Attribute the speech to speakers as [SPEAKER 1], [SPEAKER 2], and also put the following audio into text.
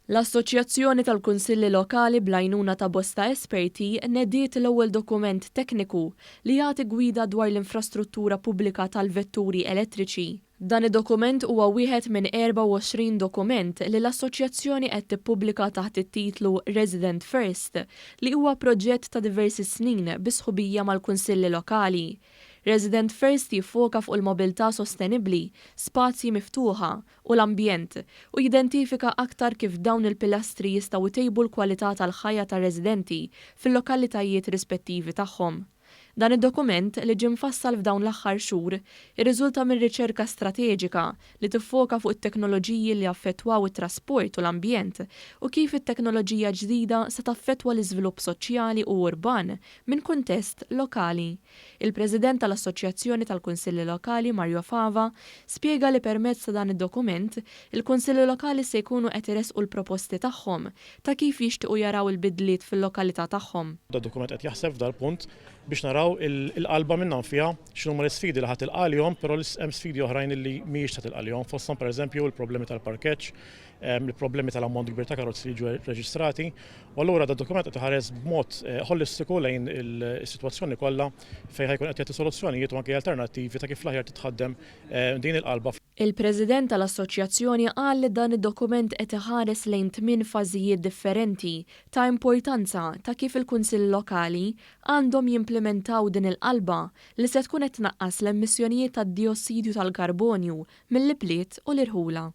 [SPEAKER 1] L-Assoċjazzjoni tal-Kunsilli Lokali bl-għajnuna ta' bosta esperti nediet l-ewwel dokument tekniku li jagħti gwida dwar l-infrastruttura pubblika tal-vetturi elettriċi. Dan id-dokument huwa wieħed minn 24 dokument li l-Assoċjazzjoni qed tippubblika taħt it-titlu Resident First li huwa proġett ta' diversi snin bi sħubija mal-Kunsilli Lokali. Resident First jiffoka fuq il-mobilità sostenibbli, spazji miftuħa u l-ambjent u jidentifika aktar kif dawn il-pilastri jistgħu jtejbu l-kwalità tal-ħajja tar-residenti fil-lokalitajiet rispettivi tagħhom. Dan id-dokument li ġie mfassal f'dawn l-aħħar xhur irriżulta minn riċerka strateġika li tiffoka fuq it-teknoloġiji li affettwaw it-trasport u l-ambjent u kif it-teknoloġija ġdida se taffettwa l-iżvilupp soċjali u urban minn kuntest lokali. Il-President tal-Assoċjazzjoni tal-Kunsilli Lokali Mario Fava spjega li permezz ta' dan id-dokument il-Kunsilli Lokali se jkunu qed iresqu l-proposti tagħhom ta' kif jixtiequ jaraw il-bidliet fil-lokalità tagħhom.
[SPEAKER 2] Dokument qed jaħseb dal-punt biex naraw il-qalba minnhom fiha x'huma l-isfidi li ħadd ilqalihom, però hemm sfidi oħrajn li mhijiex ħadd ilqalihom, fosthom pereżempju il-problemi tal-parkeġġ, il-problemi tal-ammont kbir ta' karozzi li jiġu reġistrati, u allura d-dokument qed iħares b'mod holistiku lejn is-sitwazzjoni kollha fejn ħajkun qed jagħti soluzzjonijiet u anke alternattivi ta' kif l-aħjar titħaddem din il-qalba.
[SPEAKER 1] Il-President tal-Assoċjazzjoni qal li dan id-dokument qed iħares lejn 8 fażijiet differenti ta' importanza ta' kif il-Kunsill Lokali għandhom jimplementaw din il-qalba li se tkun qed tnaqqas l-emissjonijiet tad-diossidu tal-karbonju mill-ibliet u l-irħula.